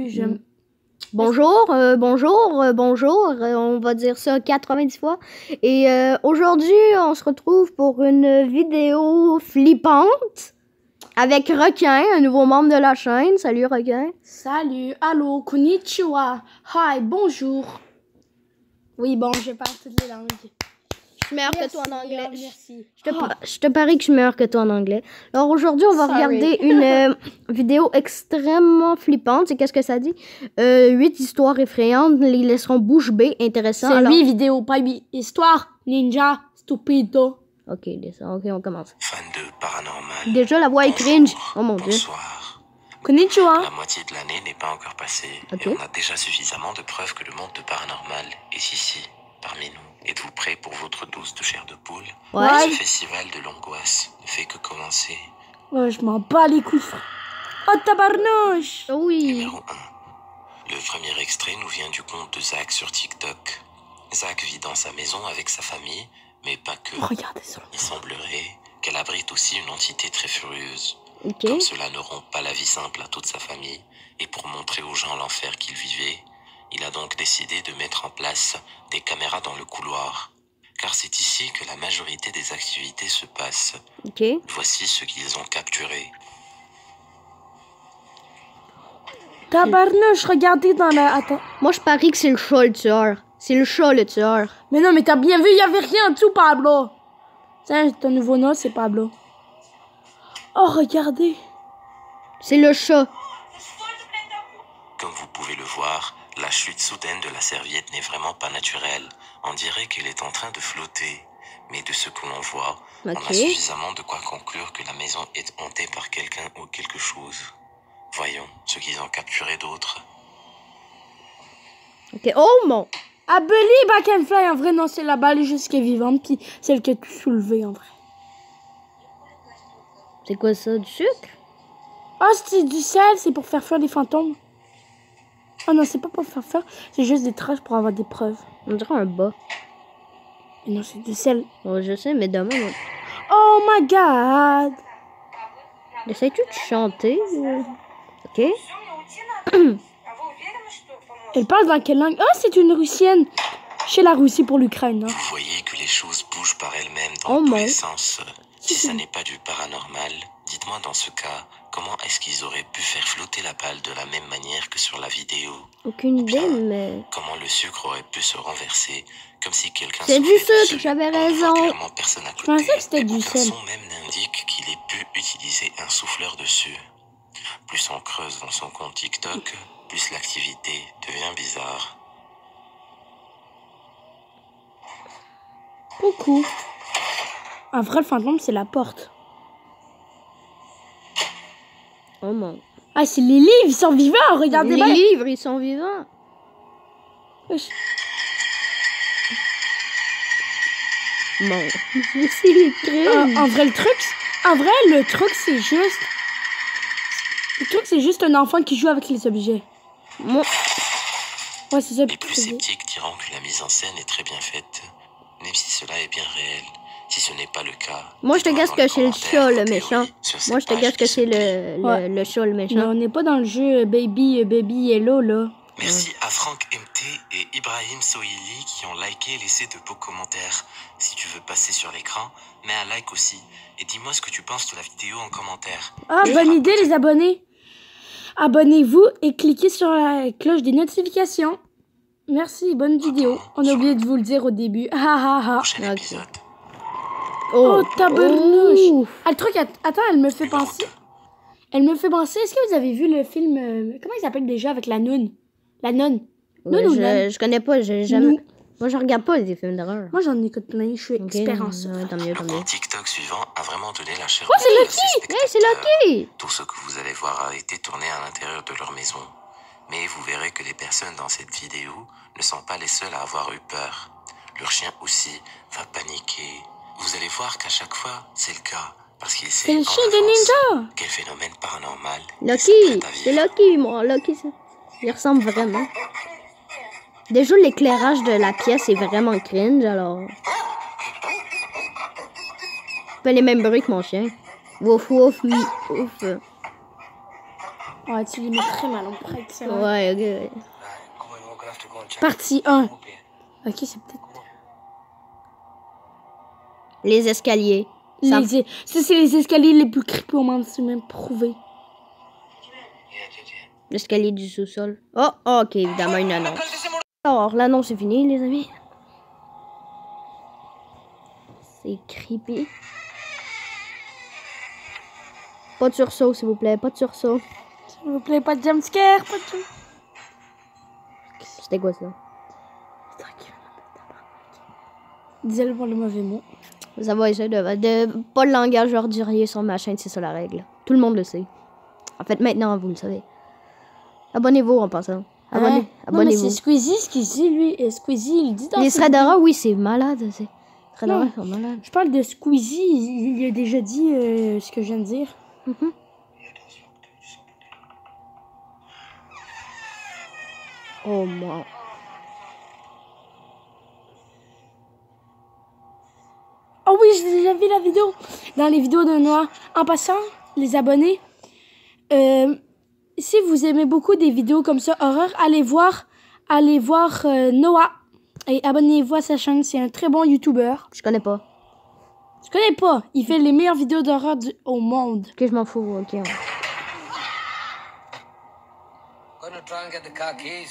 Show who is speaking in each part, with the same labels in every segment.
Speaker 1: Salut, j'aime.
Speaker 2: Bonjour, bonjour, on va dire ça 90 fois. Et aujourd'hui, on se retrouve pour une vidéo flippante avec Requin, un nouveau membre de la chaîne. Salut Requin.
Speaker 1: Salut, allô, konnichiwa, hi, bonjour. Oui, bon, je parle toutes les langues.
Speaker 2: Je suis meilleure que toi en anglais.
Speaker 1: Merci.
Speaker 2: Je te parie que je suis meilleure que toi en anglais. Alors aujourd'hui, on va regarder une vidéo extrêmement flippante. C'est qu'est-ce que ça dit? 8 histoires effrayantes, les laisseront bouche bée. Intéressant.
Speaker 1: C'est
Speaker 2: Alors...
Speaker 1: 8 vidéos, pas 8 histoires. Ninja, stupido.
Speaker 2: Ok, on commence.
Speaker 3: Fan de paranormal.
Speaker 2: Déjà, la voix est cringe. Oh mon dieu.
Speaker 3: Bonsoir.
Speaker 1: Konnichiwa.
Speaker 3: La moitié de l'année n'est pas encore passée.
Speaker 2: Ok.
Speaker 3: Et on a déjà suffisamment de preuves que le monde de paranormal est ici, parmi nous. Êtes-vous prêts pour votre dose de chair de poule?
Speaker 2: Ouais.
Speaker 3: Ce festival de l'angoisse ne fait que commencer.
Speaker 1: Ouais, je m'en bats les couilles. Oh, tabarnouche.
Speaker 2: Oui.
Speaker 3: Numéro 1. Le premier extrait nous vient du compte de Zach sur TikTok. Zach vit dans sa maison avec sa famille, mais pas que.
Speaker 1: Regardez ça.
Speaker 3: Il semblerait qu'elle abrite aussi une entité très furieuse.
Speaker 2: Ok.
Speaker 3: Comme cela ne rend pas la vie simple à toute sa famille, et pour montrer aux gens l'enfer qu'il vivait, il a donc décidé de mettre en place des caméras dans le couloir. Car c'est ici que la majorité des activités se passent.
Speaker 2: Ok.
Speaker 3: Voici ce qu'ils ont capturé.
Speaker 1: Tabarnouche, regardez dans la... Attends.
Speaker 2: Moi, je parie que c'est le chat le tueur. C'est le chat le tueur.
Speaker 1: Mais non, mais t'as bien vu, il y avait rien en dessous, Pablo. Tiens, ton nouveau nom, c'est Pablo. Oh, regardez.
Speaker 2: C'est le chat.
Speaker 3: Comme vous pouvez le voir, la chute soudaine de la serviette n'est vraiment pas naturelle. On dirait qu'elle est en train de flotter. Mais de ce que l'on voit, on
Speaker 2: Ok.
Speaker 3: a suffisamment de quoi conclure que la maison est hantée par quelqu'un ou quelque chose. Voyons ce qu'ils ont capturé d'autre.
Speaker 2: Ok. Oh mon.
Speaker 1: I believe I can fly. En vrai, non, c'est la balle juste qui est vivante, puis celle que tu soulevée, en vrai.
Speaker 2: C'est quoi ça, du sucre?
Speaker 1: Ah, c'est du sel, c'est pour faire fuir les fantômes. Ah non, c'est pas pour faire fuir, c'est juste des traces pour avoir des preuves.
Speaker 2: On dirait un bas.
Speaker 1: Mais non, c'est du sel.
Speaker 2: Oh, je sais, mais demain...
Speaker 1: Oh my god.
Speaker 2: Essayes-tu de chanter? Ok.
Speaker 1: Elle parle dans quelle langue? Ah, c'est une Russienne. Chez la Russie pour l'Ukraine. Hein.
Speaker 3: Vous voyez que les choses bougent par elles-mêmes
Speaker 2: Oh
Speaker 3: dans tous
Speaker 2: mon.
Speaker 3: les sens. Si ça n'est pas du paranormal, dites-moi dans ce cas, comment est-ce qu'ils auraient pu faire flotter la balle de la même manière que sur la vidéo?
Speaker 2: Aucune idée, mais...
Speaker 3: Comment le sucre aurait pu se renverser, comme si quelqu'un...
Speaker 2: C'est du
Speaker 3: soufflait
Speaker 2: sucre,
Speaker 3: dessus.
Speaker 2: j'avais
Speaker 3: On ne voit
Speaker 2: raison.
Speaker 3: clairement personne à côté.
Speaker 1: Je pensais que c'était
Speaker 3: et
Speaker 1: du
Speaker 3: aucun
Speaker 1: sel.
Speaker 3: son même n'indique qu'il ait pu utiliser un souffleur dessus. Plus on creuse dans son compte TikTok, plus l'activité devient bizarre.
Speaker 1: Coucou. Un vrai le fantôme, c'est la porte.
Speaker 2: Oh mon.
Speaker 1: Ah, c'est les livres, ils sont vivants. Regardez
Speaker 2: Les
Speaker 1: bien.
Speaker 2: livres, ils sont vivants.
Speaker 1: Wesh.
Speaker 2: Bon. C'est cringe.
Speaker 1: En vrai, le truc, c'est juste... Le truc, c'est juste un enfant qui joue avec les objets.
Speaker 2: Moi...
Speaker 1: Ouais, c'est ça.
Speaker 3: Les plus sceptiques diront que la mise en scène est très bien faite, même si cela est bien réel. Si ce n'est pas le cas...
Speaker 2: Moi, je te
Speaker 3: dites-moi
Speaker 2: gasse
Speaker 3: dans
Speaker 2: que
Speaker 3: les
Speaker 2: c'est le
Speaker 3: commentaires
Speaker 2: chat,
Speaker 3: vos
Speaker 2: le
Speaker 3: théories
Speaker 2: méchant.
Speaker 3: sur cette
Speaker 2: Moi, je te
Speaker 3: page
Speaker 2: gasse que
Speaker 3: qui
Speaker 2: c'est
Speaker 3: se plie.
Speaker 1: Ouais.
Speaker 2: le chat, le
Speaker 1: Mais
Speaker 2: méchant.
Speaker 1: on n'est pas dans le jeu Baby Hello, là.
Speaker 3: Merci à Franck MT et Ibrahim Sohili qui ont liké et laissé de beaux commentaires. Si tu veux passer sur l'écran, mets un like aussi. Et dis-moi ce que tu penses de la vidéo en commentaire.
Speaker 1: Ah, bonne idée, les abonnés. Abonnez-vous et cliquez sur la cloche des notifications. Merci, bonne vidéo. On a oublié de vous le dire au début. Ha ha ha.
Speaker 3: Prochain
Speaker 2: Ok.
Speaker 3: épisode.
Speaker 1: Oh, tabarnouche.
Speaker 2: Oh.
Speaker 1: Ah, le truc, attends, elle me fait penser. Elle me fait penser, est-ce que vous avez vu le film, comment il s'appelle déjà avec la nonne? La nonne.
Speaker 2: Ouais,
Speaker 1: Nonne ou nonne?
Speaker 2: je connais pas, j'ai jamais...
Speaker 1: Nous.
Speaker 2: Moi, je regarde pas les films d'horreur.
Speaker 1: Moi, j'en écoute plein, je suis
Speaker 2: Ok,
Speaker 1: expert en ça.
Speaker 2: ouais, tant mieux,
Speaker 3: Le
Speaker 2: tant mieux.
Speaker 3: compte TikTok suivant a vraiment donné la chair.
Speaker 1: Oh, c'est
Speaker 3: de poule à
Speaker 1: Lucky!
Speaker 3: ses
Speaker 2: Hey, c'est
Speaker 3: spectateurs.
Speaker 2: Lucky!
Speaker 3: Tout ce que vous allez voir a été tourné à l'intérieur de leur maison. Mais vous verrez que les personnes dans cette vidéo ne sont pas les seules à avoir eu peur. Leur chien aussi va paniquer. Vous allez voir qu'à chaque fois, c'est le cas. Parce qu'il sait
Speaker 1: C'est le
Speaker 3: en
Speaker 1: chien de
Speaker 3: avance
Speaker 1: ninja!
Speaker 3: quel phénomène paranormal
Speaker 2: Lucky!
Speaker 3: il s'apprête à
Speaker 2: C'est
Speaker 3: vivre.
Speaker 2: Lucky, moi, Lucky, ça. Il ressemble vraiment. Déjà, l'éclairage de la pièce est vraiment cringe, alors... Pas les mêmes bruits que mon chien. Wouf, wouf, oui, ouf.
Speaker 1: Ouais, tu les mets très mal en prête, c'est vrai.
Speaker 2: Ouais, ok.
Speaker 1: Partie 1. Ok, c'est peut-être...
Speaker 2: Les escaliers. Ça-
Speaker 1: Ça, c'est les escaliers les plus creepy au monde, c'est même prouvé.
Speaker 2: L'escalier du sous-sol. Oh, ok, évidemment, une annonce. Alors, l'annonce est finie, les amis. C'est creepy. Pas de sursaut, s'il vous plaît, pas de sursaut.
Speaker 1: S'il vous plaît, pas de jumpscare, pas de tout.
Speaker 2: C'était quoi ça?
Speaker 1: Disais-le pour le mauvais mot.
Speaker 2: Ça va essayer de pas le langage ordurier sur ma chaîne, c'est ça la règle. Tout le monde le sait. En fait, maintenant, vous le savez. Abonnez-vous en passant.
Speaker 1: Non, mais
Speaker 2: Abonnez-vous.
Speaker 1: c'est Squeezie ce qu'il dit, lui. Et Squeezie, il dit dans
Speaker 2: Les
Speaker 1: ses
Speaker 2: Shredders, oui, c'est malade. Les Shredders
Speaker 1: Non.
Speaker 2: sont malades.
Speaker 1: Je parle de Squeezie, il a déjà dit ce que je viens de dire.
Speaker 2: Oh, moi.
Speaker 1: Oh oui, j'ai déjà vu la vidéo. Dans les vidéos de Noah. En passant, les abonnés, si vous aimez beaucoup des vidéos comme ça, horreur, allez voir Noah. Et abonnez-vous à sa chaîne, c'est un très bon YouTuber.
Speaker 2: Je connais pas.
Speaker 1: Tu connais pas, il fait les meilleures vidéos d'horreur au monde.
Speaker 2: Ok, je m'en fous. Ok.
Speaker 4: Gonna try and get the car keys.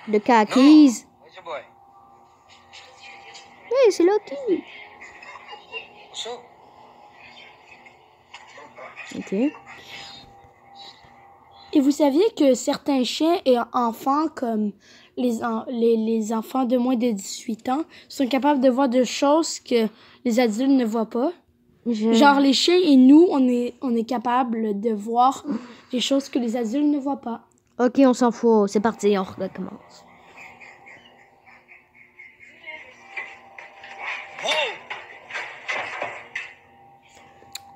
Speaker 2: De kakis.
Speaker 4: Where's your boy?
Speaker 2: Hey, c'est Loki.
Speaker 4: What's up?
Speaker 2: Ok.
Speaker 1: Et vous saviez que certains chiens et enfants, comme les enfants de moins de 18 ans, sont capables de voir des choses que les adultes ne voient pas? Genre les chiens et nous, on est capable de voir des choses que les adultes ne voient pas.
Speaker 2: Ok, on s'en fout. C'est parti, on recommence.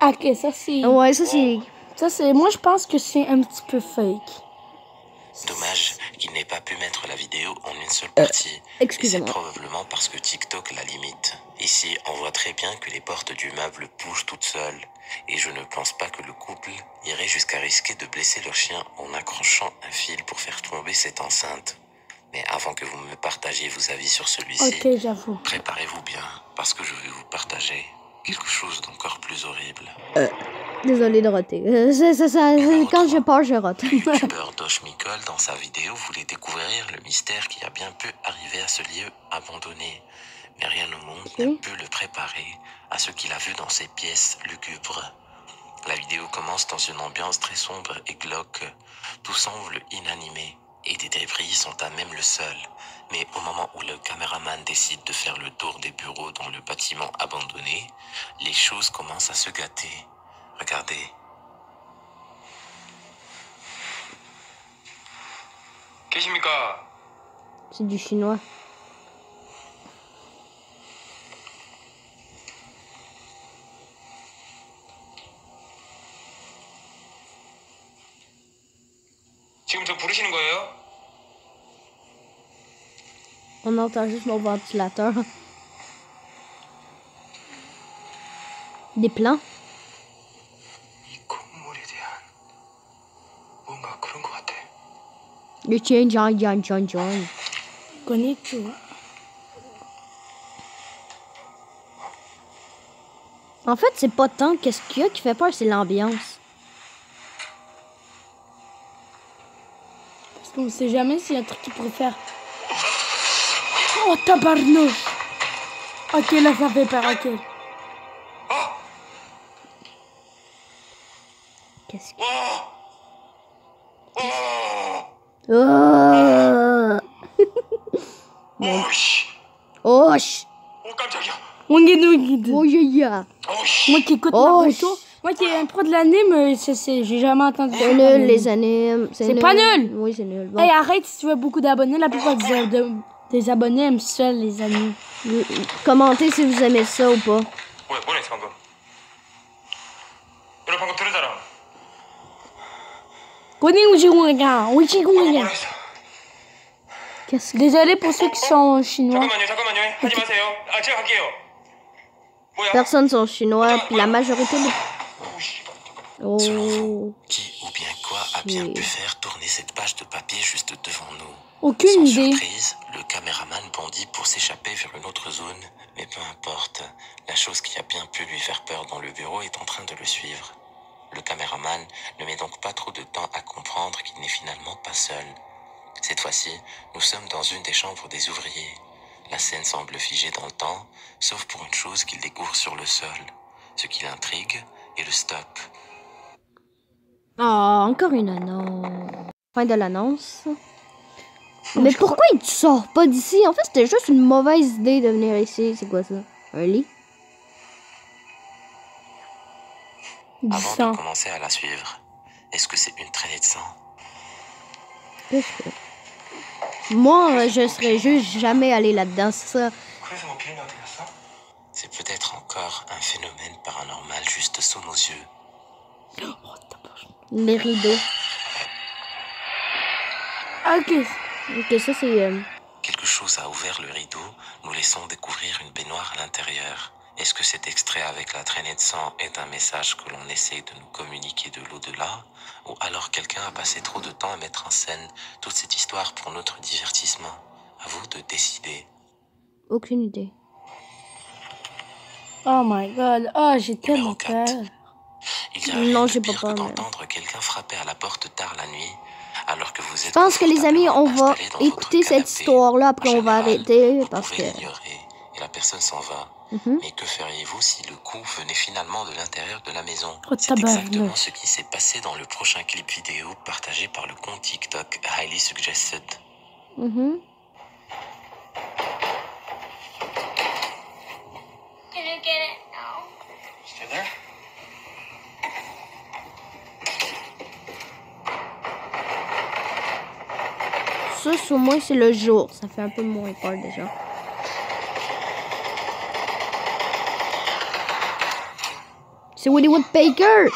Speaker 1: Ok, ça c'est...
Speaker 2: Ouais, ça c'est...
Speaker 1: Moi je pense que c'est un petit peu fake.
Speaker 3: Dommage qu'il n'ait pas pu mettre la vidéo en une seule partie. Et c'est
Speaker 2: excusez-moi.
Speaker 3: probablement parce que TikTok la limite. Ici, on voit très bien que les portes du meuble bougent toutes seules. Et je ne pense pas que le couple irait jusqu'à risquer de blesser leur chien en accrochant un fil pour faire tomber cette enceinte. Mais avant que vous me partagiez vos avis sur celui-ci,
Speaker 1: Ok, j'avoue.
Speaker 3: préparez-vous bien, parce que je vais vous partager quelque chose d'encore plus horrible.
Speaker 2: Désolé de roter. Quand je pars, je rote.
Speaker 3: Le youtubeur Dosh Mikol, dans sa vidéo, voulait découvrir le mystère qui a bien pu arriver à ce lieu abandonné. Mais rien au monde ne peut le préparer à ce qu'il a vu dans ces pièces lugubres. La vidéo commence dans une ambiance très sombre et glauque. Tout semble inanimé et des débris sont à même le sol. Mais au moment où le caméraman décide de faire le tour des bureaux dans le bâtiment abandonné, les choses commencent à se gâter. Regardez.
Speaker 4: 계십니까?
Speaker 2: C'est du chinois.
Speaker 4: 지금 저 부르시는 거예요?
Speaker 2: On entend juste mon ventilateur. Des plans.
Speaker 4: 이 건물에 대한 뭔가 그런 것 같아.
Speaker 2: Le chien, John.
Speaker 1: Connais tout.
Speaker 2: En fait, c'est pas tant qu'est-ce qu'il y a qui fait peur, c'est l'ambiance.
Speaker 1: Parce qu'on sait jamais s'il y a un truc qui pourrait faire... Oh, tabarnouche! Ok, là, ça fait peur, ok.
Speaker 2: Qu'est-ce que...
Speaker 4: 와!
Speaker 2: Oh!
Speaker 4: 오씨!
Speaker 2: Oh! ch-
Speaker 4: 오 깜짝이야!
Speaker 2: Oh, yeah.
Speaker 4: 오씨!
Speaker 1: Moi qui écoute
Speaker 2: Oh,
Speaker 1: Naruto, moi qui est un pro de l'anime, j'ai jamais entendu
Speaker 2: C'est
Speaker 1: ça.
Speaker 2: nul, les animes.
Speaker 1: C'est pas nul!
Speaker 2: Oui, c'est nul. Bon.
Speaker 1: Hey, arrête si tu veux beaucoup d'abonnés. La plupart des abonnés aiment seuls les animes.
Speaker 2: Commentez si vous aimez ça ou pas.
Speaker 4: 뭐야 했어 방금? 너네 방금 들은 사람?
Speaker 1: Connais où j'ai
Speaker 4: 뭐라 했어?
Speaker 2: Qu'est-ce que...
Speaker 1: Désolé pour ceux qui sont chinois.
Speaker 4: 잠깐만요 하지 마세요. 아 제가 갈게요. 뭐야?
Speaker 2: Personne sont chinois, puis la majorité de...
Speaker 4: 오씨!
Speaker 2: Oh...
Speaker 3: Qui ou bien quoi a a bien pu faire tourner cette page de papier juste devant nous?
Speaker 1: Aucune
Speaker 3: Sans
Speaker 1: idée.
Speaker 3: surprise, le caméraman bondit pour s'échapper vers une autre zone, mais peu importe, la chose qui a bien pu lui faire peur dans le bureau est en train de le suivre. Le caméraman ne met donc pas trop de temps à comprendre qu'il n'est finalement pas seul. Cette fois-ci, nous sommes dans une des chambres des ouvriers. La scène semble figée dans le temps, sauf pour une chose qu'il découvre sur le sol. Ce qui l'intrigue est le stop.
Speaker 2: Ah, encore une annonce. Fin de l'annonce. Mais pourquoi il sort pas d'ici? En fait, c'était juste une mauvaise idée de venir ici. C'est quoi ça? Un lit?
Speaker 1: Du
Speaker 3: Avant
Speaker 1: sang.
Speaker 3: de commencer à la suivre, est-ce que c'est une traînée de sang?
Speaker 2: Qu'est-ce que... Moi, je serais juste jamais allé là-dedans, c'est ça.
Speaker 3: C'est peut-être encore un phénomène paranormal juste sous nos yeux.
Speaker 2: Les rideaux.
Speaker 1: Ok.
Speaker 2: Ok, ça c'est...
Speaker 3: Quelque chose a ouvert le rideau, nous laissons découvrir une baignoire à l'intérieur. Est-ce que cet extrait avec la traînée de sang est un message que l'on essaie de nous communiquer de l'au-delà? Ou alors quelqu'un a passé trop de temps à mettre en scène toute cette histoire pour notre divertissement? À vous de décider.
Speaker 2: Aucune idée.
Speaker 1: Oh my god. Oh, j'ai tellement peur.
Speaker 3: Il y a rien
Speaker 2: Non,
Speaker 3: de
Speaker 2: j'ai pas
Speaker 3: pire
Speaker 2: peur,
Speaker 3: que
Speaker 2: mais...
Speaker 3: d'entendre quelqu'un frapper à la porte tard la nuit, alors que vous êtes...
Speaker 2: Je pense que les amis, on va
Speaker 3: installés dans votre
Speaker 2: écouter cette
Speaker 3: canapé.
Speaker 2: histoire-là, après
Speaker 3: En
Speaker 2: on va
Speaker 3: général,
Speaker 2: arrêter,
Speaker 3: vous
Speaker 2: parce que...
Speaker 3: pouvez l'ignorer et la personne s'en va. Mais que feriez-vous si le coup venait finalement de l'intérieur de la maison?
Speaker 1: Oh,
Speaker 3: C'est
Speaker 1: tabarnak.
Speaker 3: exactement ce qui s'est passé dans le prochain clip vidéo partagé par le compte TikTok Highly Suggested.
Speaker 2: Mhm.
Speaker 5: Can you get it now?
Speaker 4: Stay there.
Speaker 2: Ça, au moins, c'est le jour. Ça fait un peu moins peur, déjà. C'est Woody Woodpecker!
Speaker 4: Come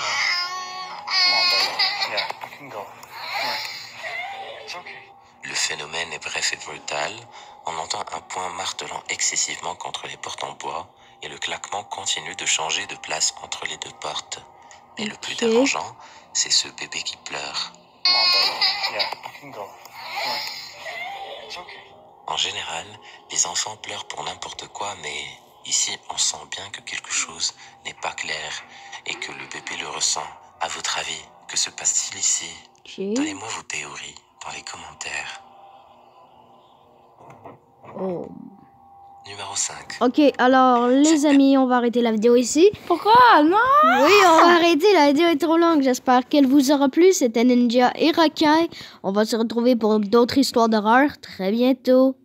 Speaker 4: on, buddy. Yeah, you can go. Come on. It's okay.
Speaker 3: Le phénomène est bref et brutal. On entend un poing martelant excessivement contre les portes en bois et le claquement continue de changer de place entre les deux portes. Mais le plus
Speaker 2: Ok.
Speaker 3: dérangeant, c'est ce bébé qui pleure.
Speaker 4: Come on, buddy. Yeah, you can go. Come on. It's okay.
Speaker 3: En général, les enfants pleurent pour n'importe quoi, mais ici, on sent bien que quelque chose n'est pas clair et que le bébé le ressent. À votre avis, que se passe-t-il ici?
Speaker 2: Ok.
Speaker 3: Donnez-moi vos théories dans les commentaires.
Speaker 2: Oh.
Speaker 3: Numéro 5.
Speaker 2: Ok, alors, les amis, on va arrêter la vidéo ici.
Speaker 1: Pourquoi? Non!
Speaker 2: Oui, on va arrêter. La vidéo est trop longue. J'espère qu'elle vous aura plu. C'était Ninja et Rakai. On va se retrouver pour d'autres histoires d'horreur très bientôt.